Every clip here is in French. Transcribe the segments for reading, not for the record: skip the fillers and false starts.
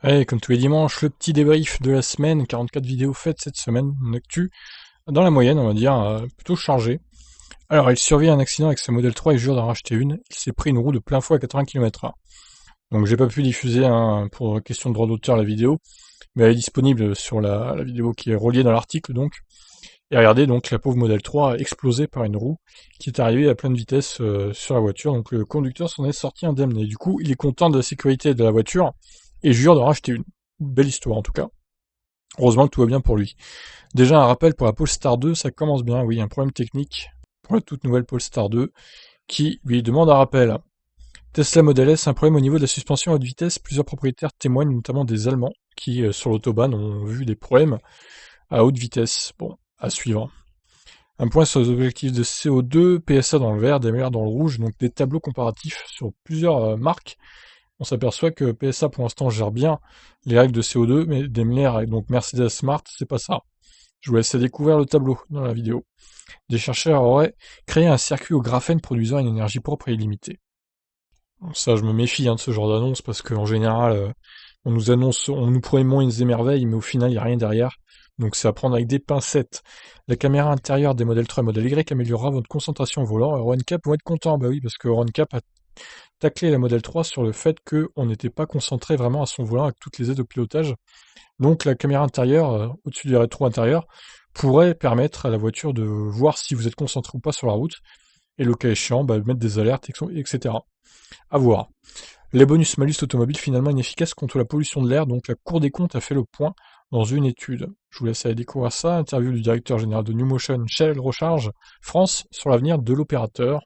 Ouais, comme tous les dimanches, le petit débrief de la semaine, 44 vidéos faites cette semaine, une actu dans la moyenne, on va dire, plutôt chargée. Alors, il survit à un accident avec sa Model 3 et jure d'en racheter une. Il s'est pris une roue de plein fouet à 80 km/h. Donc, j'ai pas pu diffuser pour question de droit d'auteur la vidéo, mais elle est disponible sur la vidéo qui est reliée dans l'article, donc. Et regardez, donc, la pauvre Model 3 a explosé par une roue qui est arrivée à pleine vitesse sur la voiture, donc le conducteur s'en est sorti indemne. Et du coup, il est content de la sécurité de la voiture et jure d'en racheter une. Belle histoire en tout cas. Heureusement que tout va bien pour lui. Déjà un rappel pour la Polestar 2, ça commence bien, oui, un problème technique pour la toute nouvelle Polestar 2 qui lui demande un rappel. Tesla Model S, un problème au niveau de la suspension à haute vitesse, plusieurs propriétaires témoignent, notamment des Allemands, qui sur l'autobahn ont vu des problèmes à haute vitesse. Bon, à suivre. Un point sur les objectifs de CO2, PSA dans le vert, DMLR dans le rouge, donc des tableaux comparatifs sur plusieurs marques. On s'aperçoit que PSA pour l'instant gère bien les règles de CO2, mais DMLR et donc Mercedes Smart, c'est pas ça. Je vous laisse découvrir le tableau dans la vidéo. Des chercheurs auraient créé un circuit au graphène produisant une énergie propre et illimitée. Bon, ça, je me méfie de ce genre d'annonce parce qu'en général, on nous annonce, on nous promet monts et merveilles, mais au final, il n'y a rien derrière. Donc c'est à prendre avec des pincettes. La caméra intérieure des modèles 3 et modèle Y améliorera votre concentration au volant. Euro NCAP vont être contents, bah oui, parce que Euro NCAP a taclé la modèle 3 sur le fait qu'on n'était pas concentré vraiment à son volant avec toutes les aides au pilotage. Donc la caméra intérieure, au-dessus du rétro intérieur, pourrait permettre à la voiture de voir si vous êtes concentré ou pas sur la route, et le cas échéant, mettre des alertes, etc. À voir. Les bonus-malus automobiles finalement inefficaces contre la pollution de l'air, donc la Cour des comptes a fait le point dans une étude. Je vous laisse aller découvrir ça. Interview du directeur général de NewMotion, Shell Recharge France, sur l'avenir de l'opérateur.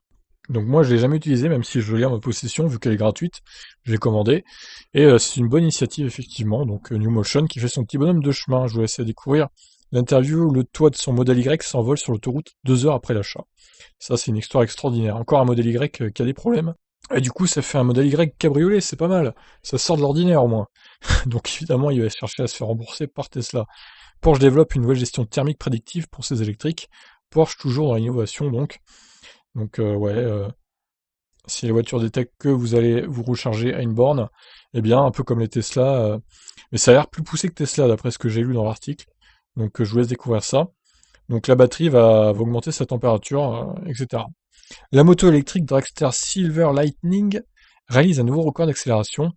Donc moi je l'ai jamais utilisé, même si je l'ai en ma possession, vu qu'elle est gratuite, je l'ai commandé. Et c'est une bonne initiative effectivement, donc NewMotion qui fait son petit bonhomme de chemin. Je vous laisse aller découvrir l'interview où le toit de son modèle Y s'envole sur l'autoroute 2 heures après l'achat. Ça c'est une histoire extraordinaire. Encore un modèle Y qui a des problèmes. Et du coup, ça fait un modèle Y cabriolet, c'est pas mal. Ça sort de l'ordinaire au moins. Donc évidemment, il va chercher à se faire rembourser par Tesla. Porsche développe une nouvelle gestion thermique prédictive pour ses électriques. Porsche toujours dans l'innovation donc. Donc ouais, si les voitures détectent que vous allez vous recharger à une borne, eh bien un peu comme les Tesla, mais ça a l'air plus poussé que Tesla d'après ce que j'ai lu dans l'article. Donc je vous laisse découvrir ça. Donc la batterie va augmenter sa température, etc. La moto électrique Dragster Silver Lightning réalise un nouveau record d'accélération,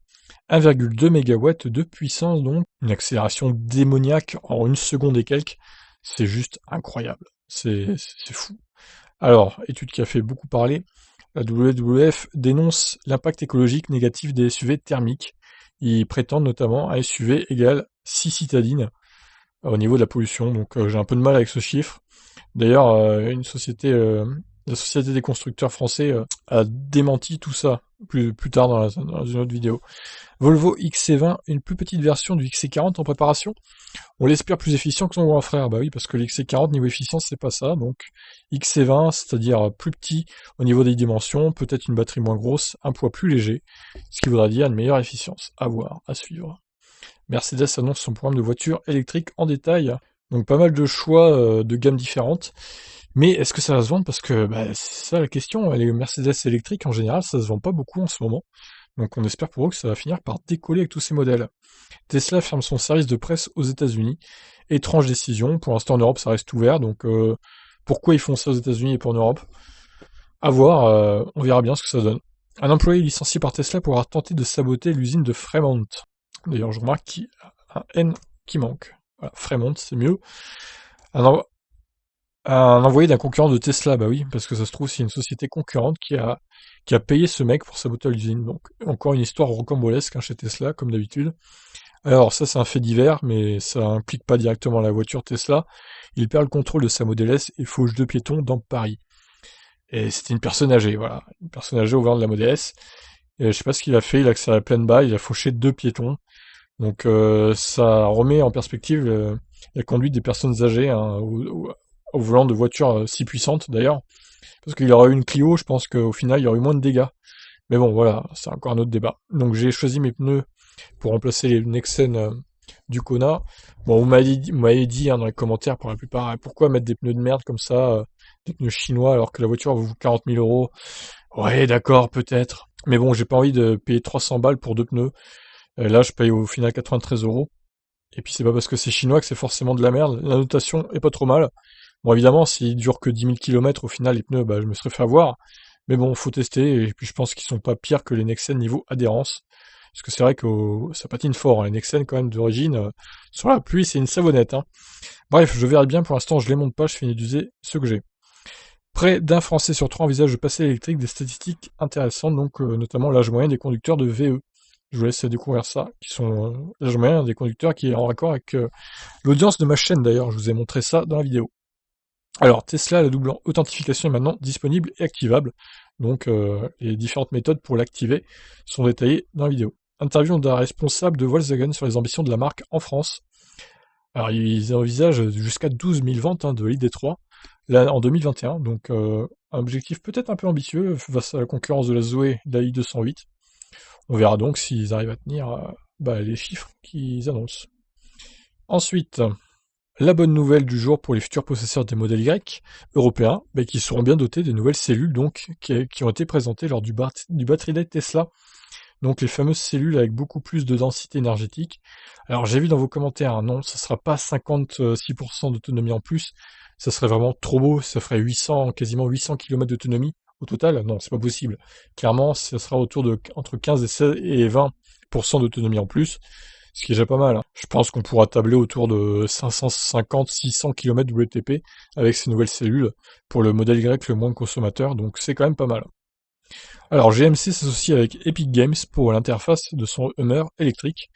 1,2 MW de puissance donc, une accélération démoniaque en une seconde et quelques, c'est juste incroyable, c'est fou. Alors, étude qui a fait beaucoup parler, la WWF dénonce l'impact écologique négatif des SUV thermiques. Ils prétendent notamment un SUV égale 6 citadines au niveau de la pollution, donc j'ai un peu de mal avec ce chiffre. D'ailleurs, la Société des constructeurs français a démenti tout ça plus tard dans une autre vidéo. Volvo XC20, une plus petite version du XC40 en préparation. On l'espère plus efficient que son grand frère. Bah oui, parce que l'XC40 niveau efficience, c'est pas ça. Donc XC20, c'est-à-dire plus petit au niveau des dimensions, peut-être une batterie moins grosse, un poids plus léger, ce qui voudra dire une meilleure efficience. À voir, à suivre. Mercedes annonce son programme de voitures électriques en détail. Donc pas mal de choix de gammes différentes. Mais est-ce que ça va se vendre? Parce que c'est ça la question. Les Mercedes électriques, en général, ça se vend pas beaucoup en ce moment. Donc on espère pour eux que ça va finir par décoller avec tous ces modèles. Tesla ferme son service de presse aux États-Unis. Étrange décision. Pour l'instant en Europe, ça reste ouvert. Donc pourquoi ils font ça aux États-Unis et pas en Europe? À voir. On verra bien ce que ça donne. Un employé licencié par Tesla pour avoir tenté de saboter l'usine de Fremont. D'ailleurs, je remarque qu'il y a un N qui manque. Voilà, Fremont, c'est mieux. Un, un envoyé d'un concurrent de Tesla, bah oui, parce que ça se trouve, c'est une société concurrente qui a payé ce mec pour saboter l'usine. Donc, encore une histoire rocambolesque chez Tesla, comme d'habitude. Alors, ça, c'est un fait divers, mais ça implique pas directement la voiture Tesla. Il perd le contrôle de sa Model S et fauche deux piétons dans Paris. Et c'était une personne âgée, voilà. Une personne âgée au volant de la Model S. Et je sais pas ce qu'il a fait, il a accéléré à pleine balle, il a fauché deux piétons. Donc ça remet en perspective la conduite des personnes âgées hein, au volant de voitures si puissantes d'ailleurs. Parce qu'il y aurait eu une Clio, je pense qu'au final il y aurait eu moins de dégâts. Mais bon voilà, c'est encore un autre débat. Donc j'ai choisi mes pneus pour remplacer les Nexen du Kona. Bon vous m'avez dit hein, dans les commentaires pour la plupart, pourquoi mettre des pneus de merde comme ça, des pneus chinois alors que la voiture vaut 40 000 euros. Ouais d'accord peut-être. Mais bon j'ai pas envie de payer 300 balles pour deux pneus. Et là, je paye au final 93 euros. Et puis c'est pas parce que c'est chinois que c'est forcément de la merde. La notation est pas trop mal. Bon, évidemment, s'il dure que 10 000 km, au final, les pneus, bah, je me serais fait avoir. Mais bon, faut tester. Et puis je pense qu'ils sont pas pires que les Nexen niveau adhérence. Parce que c'est vrai que ça patine fort, hein. Les Nexen, quand même, d'origine, sur la pluie, c'est une savonnette, hein. Bref, je verrai bien. Pour l'instant, je les monte pas. Je finis d'user ce que j'ai. Près d'un Français sur trois envisage de passer à l'électrique, des statistiques intéressantes, donc notamment l'âge moyen des conducteurs de VE. Je vous laisse découvrir ça, qui sont l'âge moyen des conducteurs qui est en raccord avec l'audience de ma chaîne d'ailleurs, je vous ai montré ça dans la vidéo. Alors Tesla, la double authentification est maintenant disponible et activable, donc les différentes méthodes pour l'activer sont détaillées dans la vidéo. Interview d'un responsable de Volkswagen sur les ambitions de la marque en France. Alors ils envisagent jusqu'à 12 000 ventes de l'ID3 là, en 2021, donc un objectif peut-être un peu ambitieux face à la concurrence de la Zoé et de la i208. On verra donc s'ils arrivent à tenir les chiffres qu'ils annoncent. Ensuite, la bonne nouvelle du jour pour les futurs possesseurs des modèles Y européens, qui seront bien dotés des nouvelles cellules donc qui ont été présentées lors du Battery Day Tesla. Donc les fameuses cellules avec beaucoup plus de densité énergétique. Alors j'ai vu dans vos commentaires, hein, non, ça sera pas 56% d'autonomie en plus, ça serait vraiment trop beau, ça ferait 800, quasiment 800 km d'autonomie au total. Non, c'est pas possible. Clairement, ça sera autour de entre 15 et 16 et 20% d'autonomie en plus, ce qui est déjà pas mal, hein. Je pense qu'on pourra tabler autour de 550-600 km WLTP avec ces nouvelles cellules pour le modèle Y le moins consommateur, donc c'est quand même pas mal. Alors GMC s'associe avec Epic Games pour l'interface de son Hummer électrique,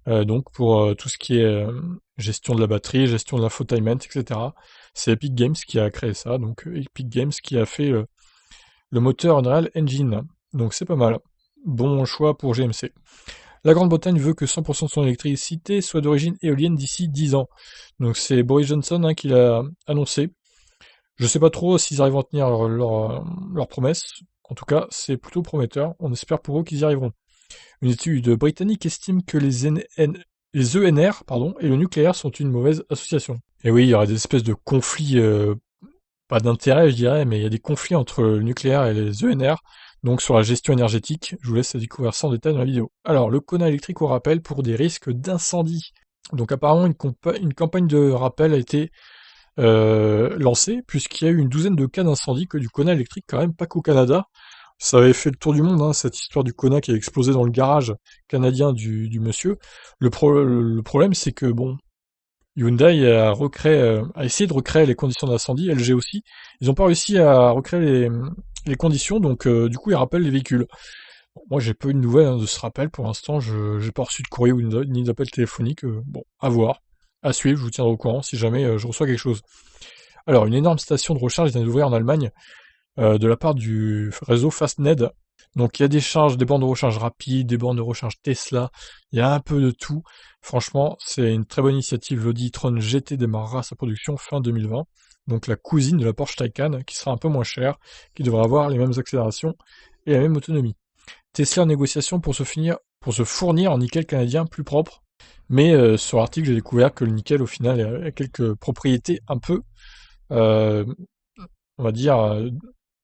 donc pour tout ce qui est gestion de la batterie, gestion de l'infotainment, etc. C'est Epic Games qui a créé ça, donc Epic Games qui a fait le moteur Unreal Engine, donc c'est pas mal. Bon choix pour GMC. La Grande-Bretagne veut que 100% de son électricité soit d'origine éolienne d'ici 10 ans. Donc c'est Boris Johnson qui l'a annoncé. Je sais pas trop s'ils arrivent à tenir leur promesse. En tout cas, c'est plutôt prometteur. On espère pour eux qu'ils y arriveront. Une étude britannique estime que les ENR et le nucléaire sont une mauvaise association. Et oui, il y aurait des espèces de conflits, pas d'intérêt je dirais, mais il y a des conflits entre le nucléaire et les ENR, donc sur la gestion énergétique. Je vous laisse découvrir ça en détail dans la vidéo. Alors, le Kona électrique au rappel pour des risques d'incendie. Donc apparemment, une campagne de rappel a été lancée, puisqu'il y a eu une douzaine de cas d'incendie que du Kona électrique, quand même, pas qu'au Canada. Ça avait fait le tour du monde, hein, cette histoire du Kona qui a explosé dans le garage canadien du monsieur. Le problème, c'est que, bon, Hyundai a essayé de recréer les conditions d'incendie, LG aussi. Ils n'ont pas réussi à recréer les conditions, donc du coup, ils rappellent les véhicules. Bon, moi, j'ai pas eu de nouvelles de ce rappel pour l'instant. Je n'ai pas reçu de courrier ni d'appel téléphonique. Bon, à voir. À suivre, je vous tiendrai au courant si jamais je reçois quelque chose. Alors, une énorme station de recharge vient d'ouvrir en Allemagne de la part du réseau Fastned. Donc il y a des charges, des bornes de recharge rapides, des bornes de recharge Tesla, il y a un peu de tout. Franchement, c'est une très bonne initiative. L'Audi e-tron GT démarrera sa production fin 2020. Donc la cousine de la Porsche Taycan, qui sera un peu moins chère, qui devra avoir les mêmes accélérations et la même autonomie. Tesla en négociation pour se fournir en nickel canadien plus propre. Mais sur l'article, j'ai découvert que le nickel, au final, a quelques propriétés un peu, euh, on va dire,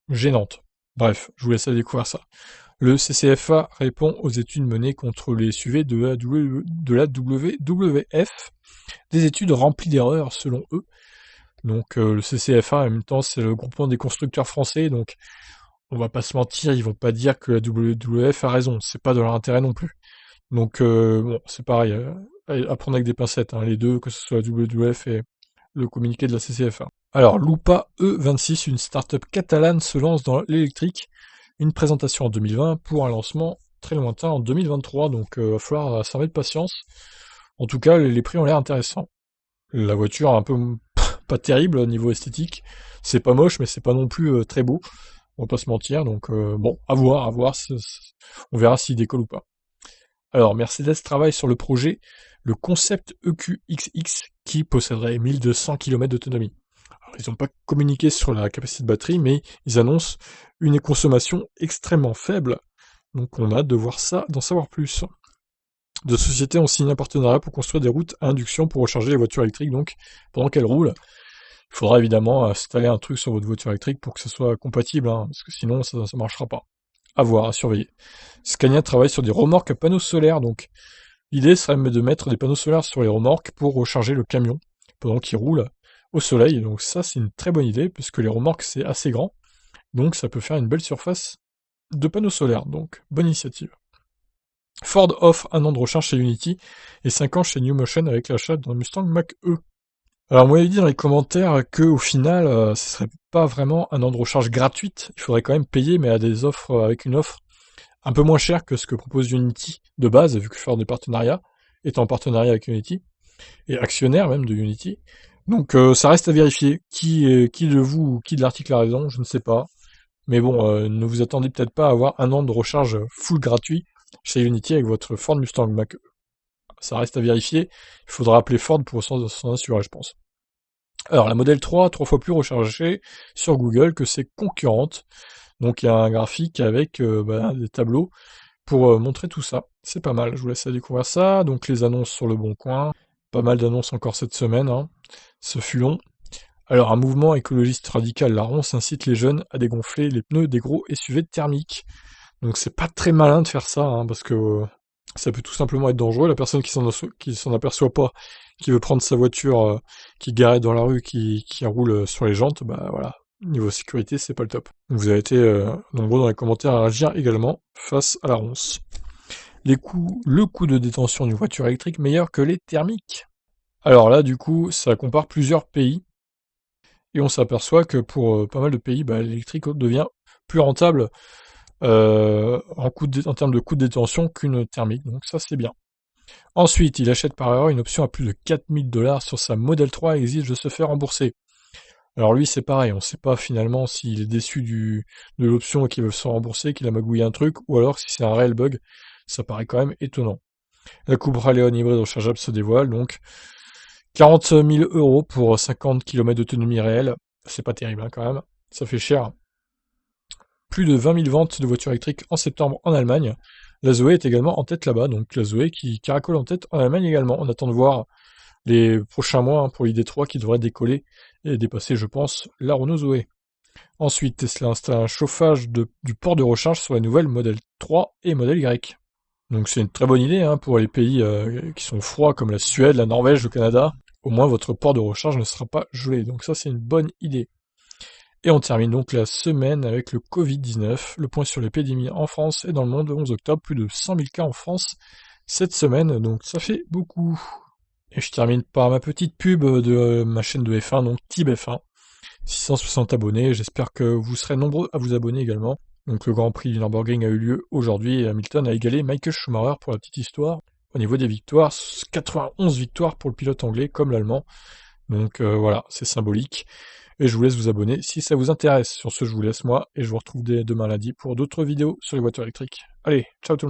gênantes. Bref, je vous laisse aller découvrir ça. Le CCFA répond aux études menées contre les SUV de la WWF, des études remplies d'erreurs selon eux. Donc le CCFA, en même temps, c'est le groupement des constructeurs français, donc on va pas se mentir, ils vont pas dire que la WWF a raison, c'est pas de leur intérêt non plus. Donc bon, c'est pareil, à prendre avec des pincettes, hein, les deux, que ce soit la WWF et le communiqué de la CCFA. Alors, Lupa E26, une start-up catalane, se lance dans l'électrique. Une présentation en 2020 pour un lancement très lointain en 2023, donc il va falloir s'armer de patience. En tout cas, les prix ont l'air intéressants. La voiture est un peu pas terrible au niveau esthétique. C'est pas moche, mais c'est pas non plus très beau. On va pas se mentir, donc bon, à voir, on verra s'il décolle ou pas. Alors, Mercedes travaille sur le projet, le concept EQXX, qui posséderait 1200 km d'autonomie. Ils n'ont pas communiqué sur la capacité de batterie, mais ils annoncent une consommation extrêmement faible. Donc on a hâte de voir ça, d'en savoir plus. Deux sociétés ont signé un partenariat pour construire des routes à induction pour recharger les voitures électriques, donc pendant qu'elles roulent. Il faudra évidemment installer un truc sur votre voiture électrique pour que ça soit compatible, hein, parce que sinon ça ne marchera pas. À voir, à surveiller. Scania travaille sur des remorques à panneaux solaires, donc l'idée serait de mettre des panneaux solaires sur les remorques pour recharger le camion pendant qu'il roule au soleil. Donc ça, c'est une très bonne idée, puisque les remorques, c'est assez grand, donc ça peut faire une belle surface de panneaux solaires, donc bonne initiative. Ford offre 1 an de recharge chez Unity et 5 ans chez NewMotion avec l'achat d'un Mustang Mach-E. Alors, moi, il dit dans les commentaires que au final, ce serait pas vraiment un an de recharge gratuite. Il faudrait quand même payer, mais à des offres, avec une offre un peu moins chère que ce que propose Unity de base, vu que Ford des partenariats, est en partenariat avec Unity, et actionnaire même de Unity. Donc, ça reste à vérifier. Qui de vous ou qui de l'article a raison, je ne sais pas. Mais bon, ne vous attendez peut-être pas à avoir 1 an de recharge full gratuit chez Unity avec votre Ford Mustang Mach-E. Ça reste à vérifier. Il faudra appeler Ford pour s'en assurer, je pense. Alors, la Model 3, 3 fois plus rechargée sur Google que ses concurrentes. Donc, il y a un graphique avec des tableaux pour montrer tout ça. C'est pas mal, je vous laisse à découvrir ça. Donc, les annonces sur le Bon Coin. Pas mal d'annonces encore cette semaine, hein. Ce fut long. Alors, un mouvement écologiste radical, la ronce, incite les jeunes à dégonfler les pneus des gros SUV thermiques. Donc, c'est pas très malin de faire ça, hein, parce que ça peut tout simplement être dangereux. La personne qui s'en aperçoit pas, qui veut prendre sa voiture qui est garée dans la rue, qui roule sur les jantes, bah voilà, niveau sécurité, c'est pas le top. Donc vous avez été nombreux dans les commentaires à réagir également face à la ronce. Le coût de détention d'une voiture électrique meilleur que les thermiques. Alors là, du coup, ça compare plusieurs pays, et on s'aperçoit que pour pas mal de pays, bah, l'électrique devient plus rentable en termes de coût de détention qu'une thermique, donc ça c'est bien. Ensuite, il achète par erreur une option à plus de 4000 $ sur sa Model 3 et exige de se faire rembourser. Alors lui, c'est pareil, on ne sait pas finalement s'il est déçu de l'option et qu'il veut se rembourser, qu'il a magouillé un truc, ou alors si c'est un réel bug. Ça paraît quand même étonnant. La Cupra Leon hybride rechargeable se dévoile, donc 40 000 € pour 50 km d'autonomie réelle. C'est pas terrible hein, quand même, ça fait cher. Plus de 20 000 ventes de voitures électriques en septembre en Allemagne. La Zoé est également en tête là-bas, donc la Zoé qui caracole en tête en Allemagne également. On attend de voir les prochains mois hein, pour l'ID3 qui devrait décoller et dépasser, je pense, la Renault Zoé. Ensuite, Tesla installe un chauffage du port de recharge sur la nouvelle Model 3 et Model Y. Donc c'est une très bonne idée hein, pour les pays qui sont froids comme la Suède, la Norvège, le Canada. Au moins votre port de recharge ne sera pas gelé. Donc ça c'est une bonne idée. Et on termine donc la semaine avec le Covid-19, le point sur l'épidémie en France et dans le monde le 11 octobre, plus de 100 000 cas en France cette semaine, donc ça fait beaucoup. Et je termine par ma petite pub de ma chaîne de F1, donc Tib F1, 660 abonnés, j'espère que vous serez nombreux à vous abonner également. Donc le Grand Prix du Nürburgring a eu lieu aujourd'hui et Hamilton a égalé Michael Schumacher pour la petite histoire. Au niveau des victoires, 91 victoires pour le pilote anglais comme l'allemand, donc voilà, c'est symbolique. Et je vous laisse vous abonner si ça vous intéresse. Sur ce, je vous laisse moi, et je vous retrouve dès demain lundi pour d'autres vidéos sur les voitures électriques. Allez, ciao tout le monde.